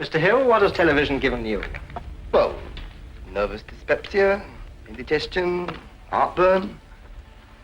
Mr. Hill, what has television given you? Well, nervous dyspepsia, indigestion, heartburn,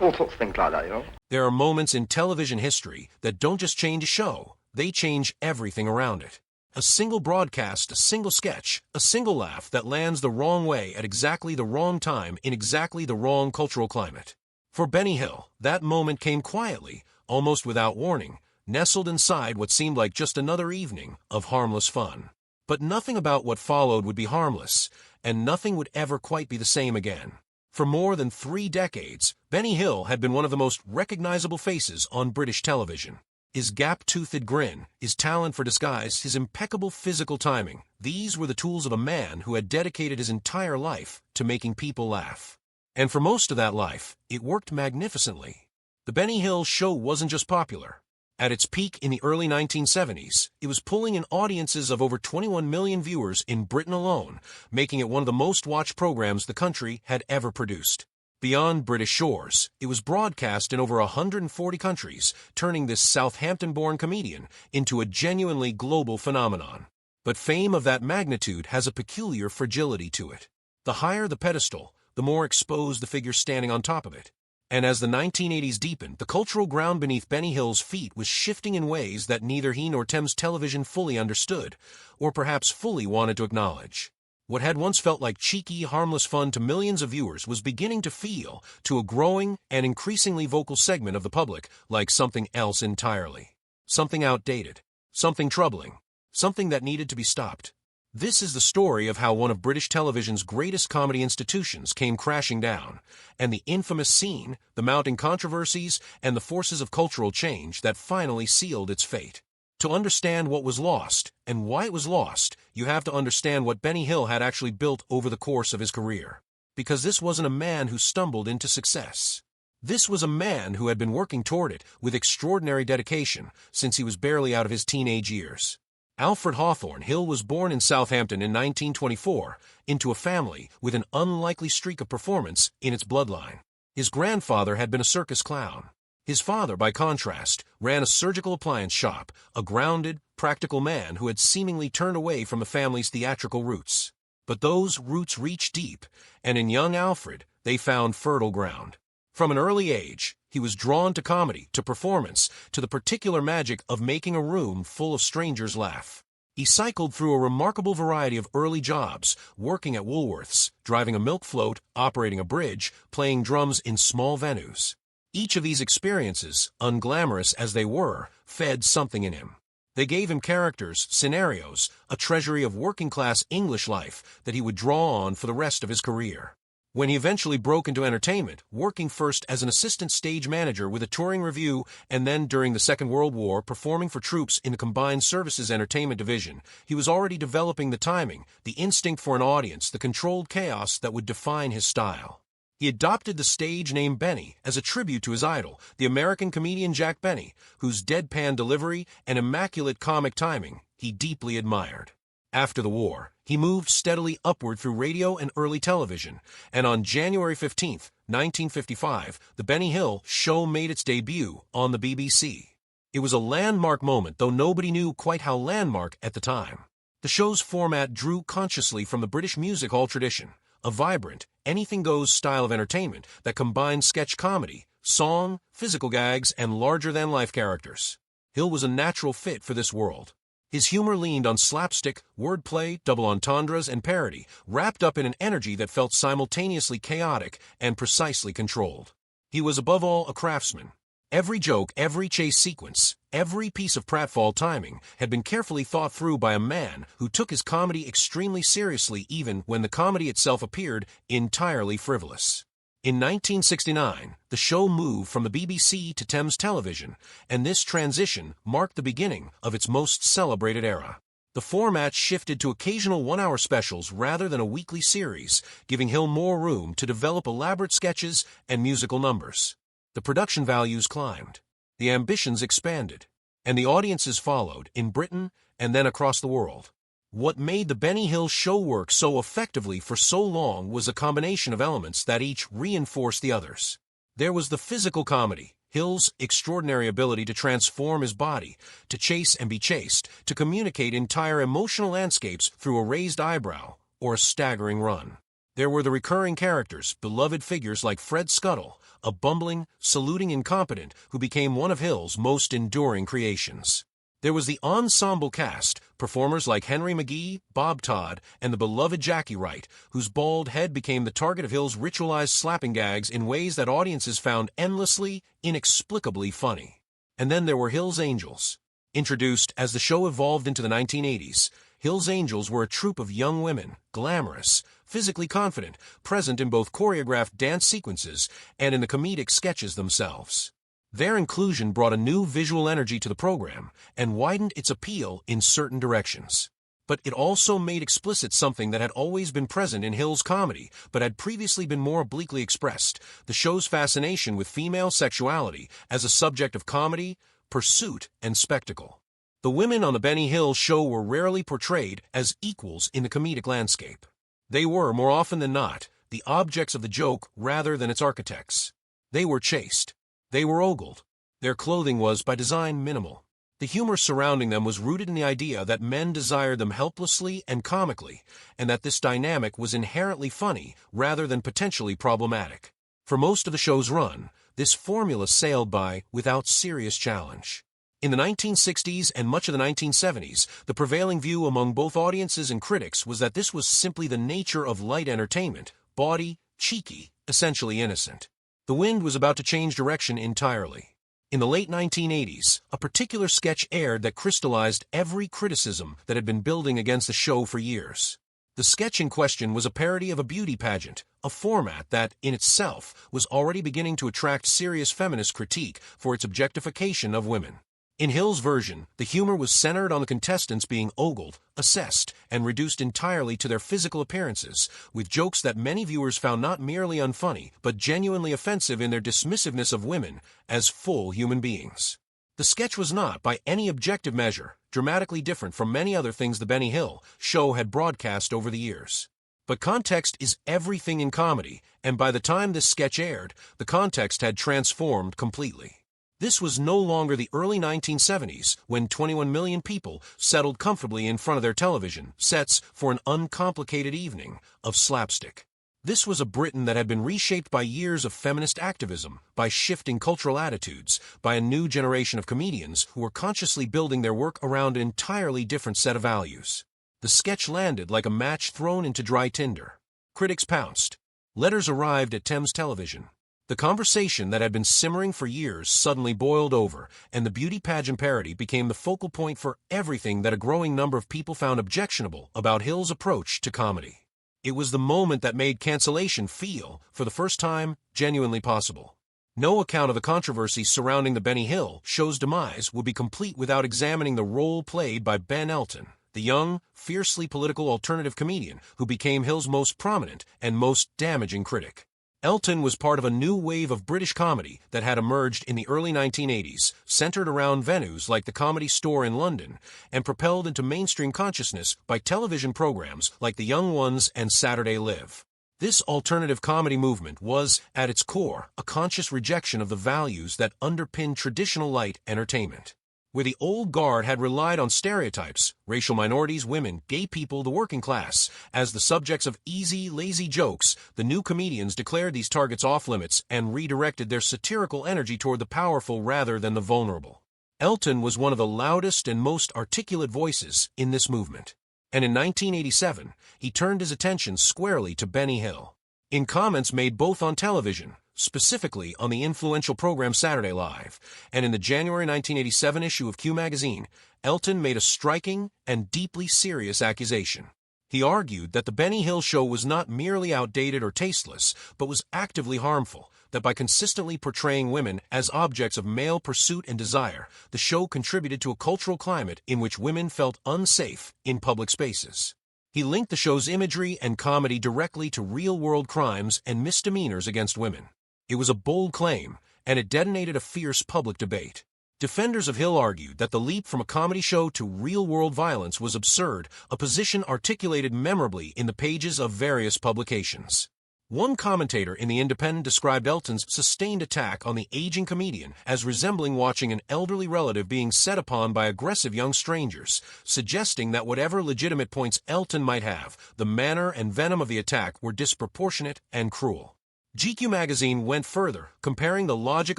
all sorts of things like that, you know. There are moments in television history that don't just change a show, they change everything around it. A single broadcast, a single sketch, a single laugh that lands the wrong way at exactly the wrong time in exactly the wrong cultural climate. For Benny Hill, that moment came quietly, almost without warning, nestled inside what seemed like just another evening of harmless fun. But nothing about what followed would be harmless, and nothing would ever quite be the same again. For more than 3 decades, Benny Hill had been one of the most recognizable faces on British television. His gap-toothed grin, his talent for disguise, his impeccable physical timing, these were the tools of a man who had dedicated his entire life to making people laugh. And for most of that life, it worked magnificently. The Benny Hill Show wasn't just popular. At its peak in the early 1970s, it was pulling in audiences of over 21 million viewers in Britain alone, making it one of the most watched programs the country had ever produced. Beyond British shores, it was broadcast in over 140 countries, turning this Southampton-born comedian into a genuinely global phenomenon. But fame of that magnitude has a peculiar fragility to it. The higher the pedestal, the more exposed the figure standing on top of it. And as the 1980s deepened, the cultural ground beneath Benny Hill's feet was shifting in ways that neither he nor Thames Television fully understood, or perhaps fully wanted to acknowledge. What had once felt like cheeky, harmless fun to millions of viewers was beginning to feel, to a growing and increasingly vocal segment of the public, like something else entirely. Something outdated. Something troubling. Something that needed to be stopped. This is the story of how one of British television's greatest comedy institutions came crashing down, and the infamous scene, the mounting controversies, and the forces of cultural change that finally sealed its fate. To understand what was lost, and why it was lost, you have to understand what Benny Hill had actually built over the course of his career. Because this wasn't a man who stumbled into success. This was a man who had been working toward it with extraordinary dedication since he was barely out of his teenage years. Alfred Hawthorne Hill was born in Southampton in 1924 into a family with an unlikely streak of performance in its bloodline. His grandfather had been a circus clown. His father, by contrast, ran a surgical appliance shop, a grounded, practical man who had seemingly turned away from the family's theatrical roots. But those roots reached deep, and in young Alfred, they found fertile ground. From an early age, he was drawn to comedy, to performance, to the particular magic of making a room full of strangers laugh. He cycled through a remarkable variety of early jobs, working at Woolworths, driving a milk float, operating a bridge, playing drums in small venues. Each of these experiences, unglamorous as they were, fed something in him. They gave him characters, scenarios, a treasury of working-class English life that he would draw on for the rest of his career. When he eventually broke into entertainment, working first as an assistant stage manager with a touring revue and then during the Second World War performing for troops in the Combined Services Entertainment Division, he was already developing the timing, the instinct for an audience, the controlled chaos that would define his style. He adopted the stage name Benny as a tribute to his idol, the American comedian Jack Benny, whose deadpan delivery and immaculate comic timing he deeply admired. After the war, he moved steadily upward through radio and early television, and on January 15, 1955, The Benny Hill Show made its debut on the BBC. It was a landmark moment, though nobody knew quite how landmark at the time. The show's format drew consciously from the British music hall tradition, a vibrant, anything-goes style of entertainment that combined sketch comedy, song, physical gags, and larger-than-life characters. Hill was a natural fit for this world. His humor leaned on slapstick, wordplay, double entendres, and parody, wrapped up in an energy that felt simultaneously chaotic and precisely controlled. He was above all a craftsman. Every joke, every chase sequence, every piece of pratfall timing had been carefully thought through by a man who took his comedy extremely seriously even when the comedy itself appeared entirely frivolous. In 1969, the show moved from the BBC to Thames Television, and this transition marked the beginning of its most celebrated era. The format shifted to occasional one-hour specials rather than a weekly series, giving Hill more room to develop elaborate sketches and musical numbers. The production values climbed, the ambitions expanded, and the audiences followed in Britain and then across the world. What made the Benny Hill Show work so effectively for so long was a combination of elements that each reinforced the others. There was the physical comedy, Hill's extraordinary ability to transform his body, to chase and be chased, to communicate entire emotional landscapes through a raised eyebrow or a staggering run. There were the recurring characters, beloved figures like Fred Scuttle, a bumbling, saluting incompetent who became one of Hill's most enduring creations. There was the ensemble cast, performers like Henry McGee, Bob Todd, and the beloved Jackie Wright, whose bald head became the target of Hill's ritualized slapping gags in ways that audiences found endlessly, inexplicably funny. And then there were Hill's Angels. Introduced as the show evolved into the 1980s, Hill's Angels were a troupe of young women, glamorous, physically confident, present in both choreographed dance sequences and in the comedic sketches themselves. Their inclusion brought a new visual energy to the program and widened its appeal in certain directions. But it also made explicit something that had always been present in Hill's comedy, but had previously been more obliquely expressed: the show's fascination with female sexuality as a subject of comedy, pursuit, and spectacle. The women on the Benny Hill show were rarely portrayed as equals in the comedic landscape. They were, more often than not, the objects of the joke rather than its architects. They were chased. They were ogled. Their clothing was, by design, minimal. The humor surrounding them was rooted in the idea that men desired them helplessly and comically, and that this dynamic was inherently funny rather than potentially problematic. For most of the show's run, this formula sailed by without serious challenge. In the 1960s and much of the 1970s, the prevailing view among both audiences and critics was that this was simply the nature of light entertainment, bawdy, cheeky, essentially innocent. The wind was about to change direction entirely. In the late 1980s, a particular sketch aired that crystallized every criticism that had been building against the show for years. The sketch in question was a parody of a beauty pageant, a format that, in itself, was already beginning to attract serious feminist critique for its objectification of women. In Hill's version, the humor was centered on the contestants being ogled, assessed, and reduced entirely to their physical appearances, with jokes that many viewers found not merely unfunny, but genuinely offensive in their dismissiveness of women as full human beings. The sketch was not, by any objective measure, dramatically different from many other things the Benny Hill show had broadcast over the years. But context is everything in comedy, and by the time this sketch aired, the context had transformed completely. This was no longer the early 1970s, when 21 million people settled comfortably in front of their television sets for an uncomplicated evening of slapstick. This was a Britain that had been reshaped by years of feminist activism, by shifting cultural attitudes, by a new generation of comedians who were consciously building their work around an entirely different set of values. The sketch landed like a match thrown into dry tinder. Critics pounced. Letters arrived at Thames Television. The conversation that had been simmering for years suddenly boiled over, and the beauty pageant parody became the focal point for everything that a growing number of people found objectionable about Hill's approach to comedy. It was the moment that made cancellation feel, for the first time, genuinely possible. No account of the controversy surrounding the Benny Hill show's demise would be complete without examining the role played by Ben Elton, the young, fiercely political alternative comedian who became Hill's most prominent and most damaging critic. Elton was part of a new wave of British comedy that had emerged in the early 1980s, centered around venues like the Comedy Store in London, and propelled into mainstream consciousness by television programs like The Young Ones and Saturday Live. This alternative comedy movement was, at its core, a conscious rejection of the values that underpinned traditional light entertainment. Where the old guard had relied on stereotypes, racial minorities, women, gay people, the working class, as the subjects of easy, lazy jokes, the new comedians declared these targets off-limits and redirected their satirical energy toward the powerful rather than the vulnerable. Elton was one of the loudest and most articulate voices in this movement. And in 1987, he turned his attention squarely to Benny Hill. In comments made both on television, specifically on the influential program Saturday Live, and in the January 1987 issue of Q magazine, Elton made a striking and deeply serious accusation. He argued that the Benny Hill show was not merely outdated or tasteless, but was actively harmful, that by consistently portraying women as objects of male pursuit and desire, the show contributed to a cultural climate in which women felt unsafe in public spaces. He linked the show's imagery and comedy directly to real-world crimes and misdemeanors against women. It was a bold claim, and it detonated a fierce public debate. Defenders of Hill argued that the leap from a comedy show to real-world violence was absurd, a position articulated memorably in the pages of various publications. One commentator in The Independent described Elton's sustained attack on the aging comedian as resembling watching an elderly relative being set upon by aggressive young strangers, suggesting that whatever legitimate points Elton might have, the manner and venom of the attack were disproportionate and cruel. GQ magazine went further, comparing the logic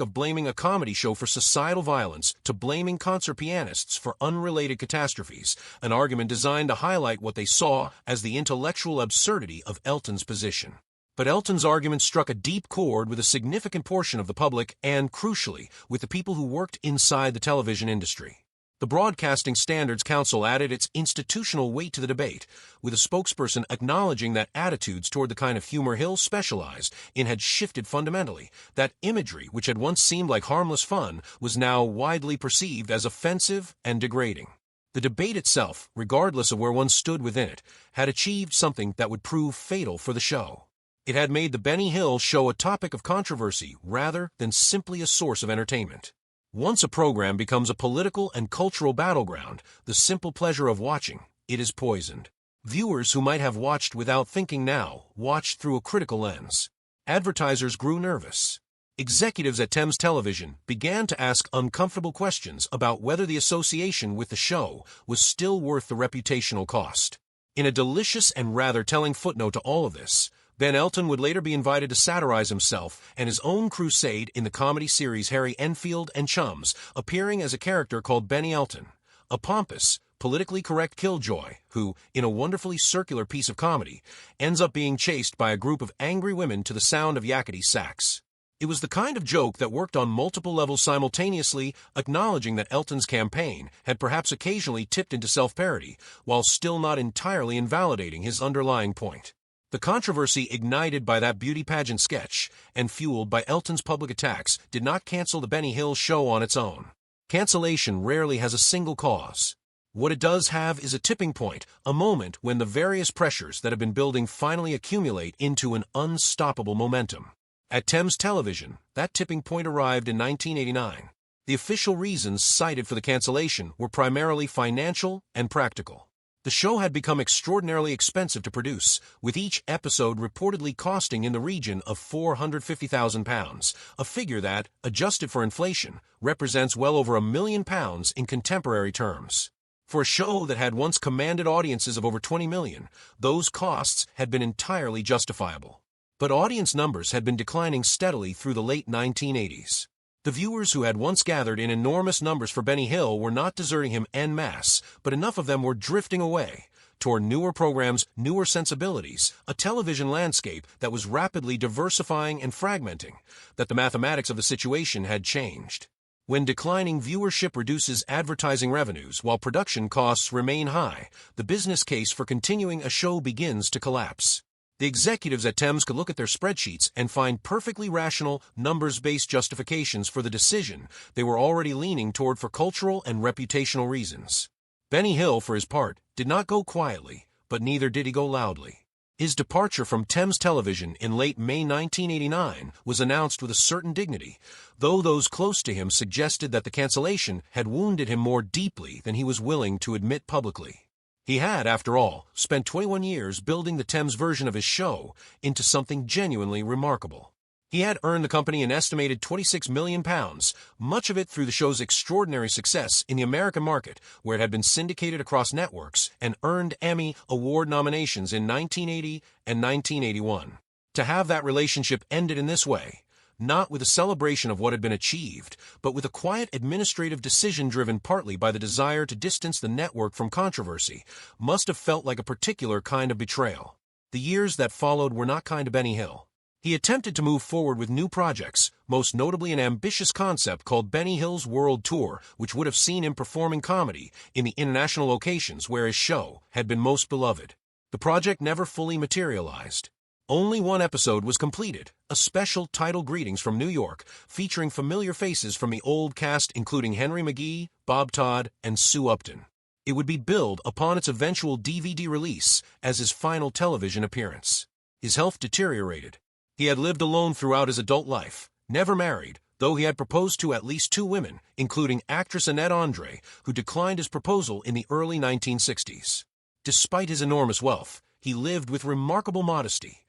of blaming a comedy show for societal violence to blaming concert pianists for unrelated catastrophes, an argument designed to highlight what they saw as the intellectual absurdity of Elton's position. But Elton's argument struck a deep chord with a significant portion of the public and, crucially, with the people who worked inside the television industry. The Broadcasting Standards Council added its institutional weight to the debate, with a spokesperson acknowledging that attitudes toward the kind of humor Hill specialized in had shifted fundamentally, that imagery, which had once seemed like harmless fun, was now widely perceived as offensive and degrading. The debate itself, regardless of where one stood within it, had achieved something that would prove fatal for the show. It had made the Benny Hill show a topic of controversy rather than simply a source of entertainment. Once a program becomes a political and cultural battleground, the simple pleasure of watching it is poisoned. Viewers who might have watched without thinking now watched through a critical lens. Advertisers grew nervous. Executives at Thames Television began to ask uncomfortable questions about whether the association with the show was still worth the reputational cost. In a delicious and rather telling footnote to all of this, Ben Elton would later be invited to satirize himself and his own crusade in the comedy series Harry Enfield and Chums, appearing as a character called Benny Elton, a pompous, politically correct killjoy who, in a wonderfully circular piece of comedy, ends up being chased by a group of angry women to the sound of yakety sax. It was the kind of joke that worked on multiple levels simultaneously, acknowledging that Elton's campaign had perhaps occasionally tipped into self-parody, while still not entirely invalidating his underlying point. The controversy ignited by that beauty pageant sketch and fueled by Elton's public attacks did not cancel the Benny Hill show on its own. Cancellation rarely has a single cause. What it does have is a tipping point, a moment when the various pressures that have been building finally accumulate into an unstoppable momentum. At Thames Television, that tipping point arrived in 1989. The official reasons cited for the cancellation were primarily financial and practical. The show had become extraordinarily expensive to produce, with each episode reportedly costing in the region of £450,000, a figure that, adjusted for inflation, represents well over £1 million in contemporary terms. For a show that had once commanded audiences of over 20 million, those costs had been entirely justifiable. But audience numbers had been declining steadily through the late 1980s. The viewers who had once gathered in enormous numbers for Benny Hill were not deserting him en masse, but enough of them were drifting away toward newer programs, newer sensibilities, a television landscape that was rapidly diversifying and fragmenting, that the mathematics of the situation had changed. When declining viewership reduces advertising revenues while production costs remain high, the business case for continuing a show begins to collapse. The executives at Thames could look at their spreadsheets and find perfectly rational, numbers-based justifications for the decision they were already leaning toward for cultural and reputational reasons. Benny Hill, for his part, did not go quietly, but neither did he go loudly. His departure from Thames Television in late May 1989 was announced with a certain dignity, though those close to him suggested that the cancellation had wounded him more deeply than he was willing to admit publicly. He had, after all, spent 21 years building the Thames version of his show into something genuinely remarkable. He had earned the company an estimated £26 million, much of it through the show's extraordinary success in the American market, where it had been syndicated across networks and earned Emmy Award nominations in 1980 and 1981. To have that relationship ended in this way, not with a celebration of what had been achieved, but with a quiet administrative decision driven partly by the desire to distance the network from controversy, must have felt like a particular kind of betrayal. The years that followed were not kind to Benny Hill. He attempted to move forward with new projects, most notably an ambitious concept called Benny Hill's World Tour, which would have seen him performing comedy in the international locations where his show had been most beloved. The project never fully materialized. Only one episode was completed, a special title greetings from New York, featuring familiar faces from the old cast including Henry McGee, Bob Todd, and Sue Upton. It would be billed upon its eventual DVD release as his final television appearance. His health deteriorated. He had lived alone throughout his adult life, never married, though he had proposed to at least 2 women, including actress Annette Andre, who declined his proposal in the early 1960s. Despite his enormous wealth, he lived with remarkable modesty.